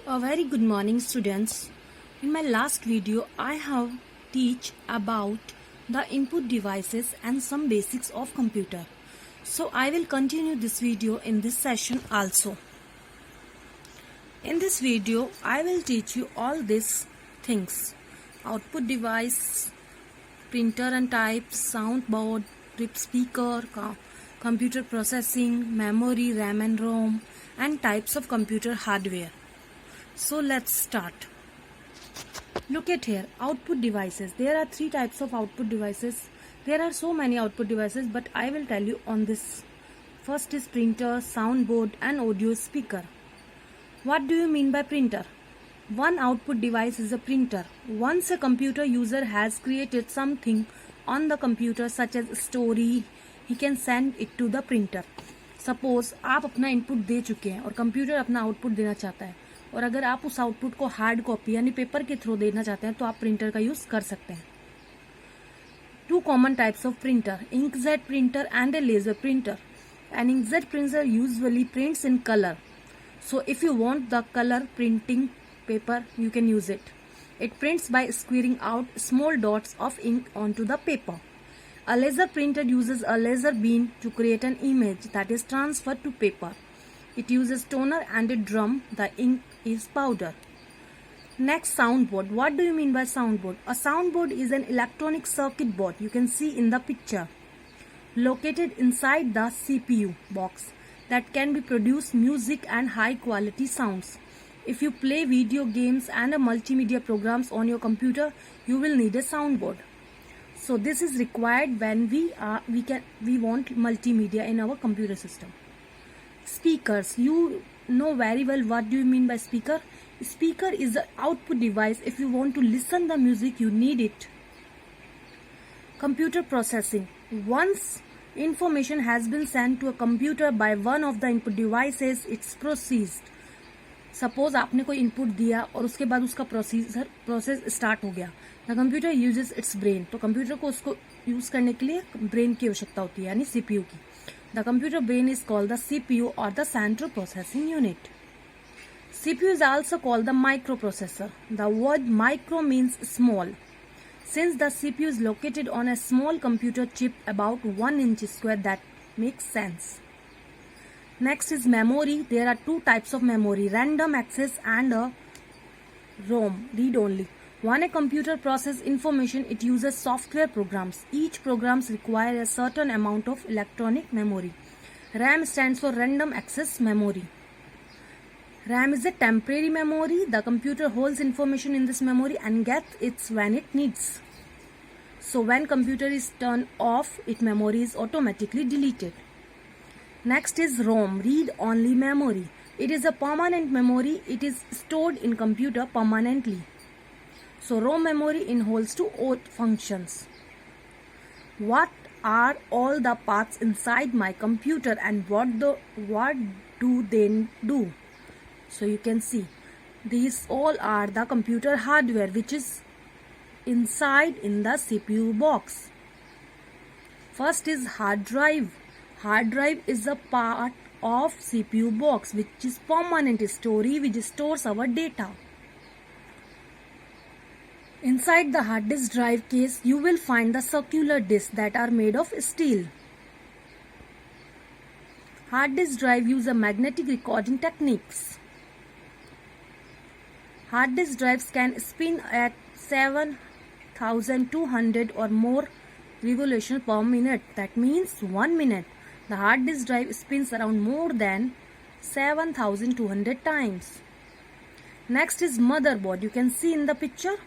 A very good morning, students. In my last video I have teach about the input devices and some basics of computer. So I will continue this video in this session also. In this video I will teach you all these things: output device, printer and type, soundboard, speaker, computer processing, memory, RAM and ROM, and types of computer hardware. So let's start. Look at here, output devices. There are three types of output devices. There are so many output devices, but I will tell you on this. First is printer, soundboard and audio speaker. What do you mean by printer? One output device is a printer. Once a computer user has created something on the computer such as a story, he can send it to the printer. Suppose आप अपना input दे चुके हैं और computer अपना output देना चाहता है, और अगर आप उस आउटपुट को हार्ड कॉपी यानी पेपर के थ्रू देना चाहते हैं तो आप प्रिंटर का यूज कर सकते हैं. Two common types of printer: inkjet printer and a laser printer. An inkjet printer usually prints in color. So if you want the color printing paper, you can use it. It prints by squeezing out small dots of ink onto the paper. A laser printer uses a laser beam to create an image that is transferred to paper. It uses toner and a drum. The ink is powder. Next, soundboard. What do you mean by soundboard? A soundboard is an electronic circuit board you can see in the picture, located inside the CPU box, that can be produce music and high quality sounds. If you play video games and multimedia programs on your computer, you will need a soundboard. So this is required when we want multimedia in our computer system. Speakers. You know very well what do you mean by speaker. Speaker is the output device. If you want to listen the music, you need it. Computer processing. Once information has been sent to a computer by one of the input devices, it's processed. Suppose आपने कोई input दिया और उसके बाद उसका process start हो गया. The computer uses it's brain. तो कंप्यूटर को उसको यूज करने के लिए ब्रेन की आवश्यकता होती है, यानी सीपीयू की. The computer brain is called the CPU और the central processing unit. CPU is also called the microprocessor. The word micro means small. Since the CPU is located on a small computer chip about 1 inch square, that makes sense. Next is memory. There are two types of memory: random access and a ROM, read only. When a computer processes information, it uses software programs. Each programs require a certain amount of electronic memory. RAM stands for random access memory. RAM is a temporary memory. The computer holds information in this memory and gets it when it needs. So when computer is turned off, its memory is automatically deleted. Next is ROM, read only memory. It is a permanent memory. It is stored in computer permanently. So ROM memory holds two functions. What are all the parts inside my computer and what do they do? So you can see these all are the computer hardware which is inside in the CPU box. First is hard drive. Hard drive is a part of CPU box which is permanent storage which stores our data. Inside the hard disk drive case, you will find the circular discs that are made of steel. Hard disk drive use a magnetic recording techniques. Hard disk drives can spin at 7,200 or more revolutions per minute. That means 1 minute. The hard disk drive spins around more than 7,200 times. Next is motherboard. You can see in the picture.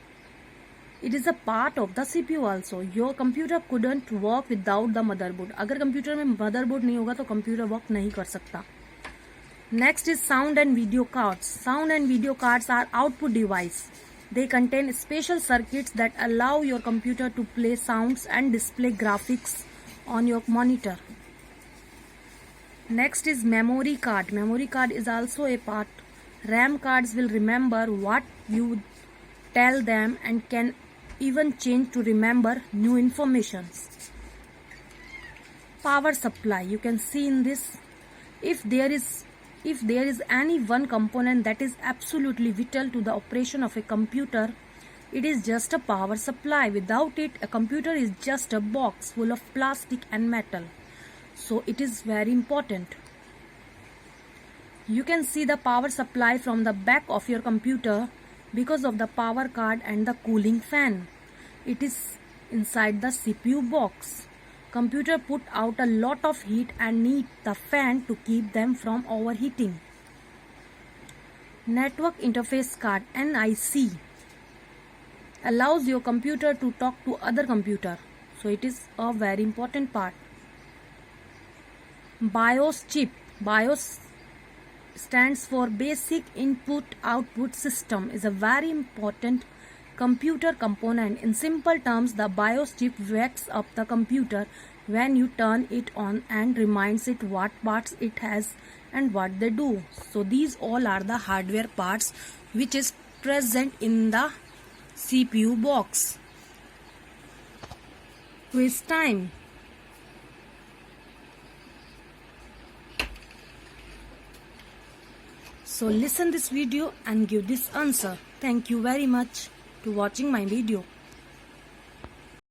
It is a part of the CPU also. Your computer couldn't work without the motherboard. अगर computer में motherboard नहीं होगा तो computer work नहीं कर सकता. Next is sound and video cards. Sound and video cards are output device. They contain special circuits that allow your computer to play sounds and display graphics on your monitor. Next is memory card. Memory card is also a part. RAM cards will remember what you tell them and can even change to remember new information. Power supply. You can see in this, if there is if there is any one component that is absolutely vital to the operation of a computer, it is just a power supply. Without it, a computer is just a box full of plastic and metal. So it is very important. You can see the power supply from the back of your computer because of the power card and the cooling fan. It is inside the CPU box. Computer put out a lot of heat and need the fan to keep them from overheating. Network interface card (NIC) allows your computer to talk to other computer. So it is a very important part. BIOS chip. BIOS stands for Basic Input Output System, is a very important computer component. In simple terms, the BIOS chip wakes up the computer when you turn it on and reminds it what parts it has and what they do. So these all are the hardware parts which is present in the CPU box. Quiz time. So listen this video and give this answer. Thank you very much to watching my video.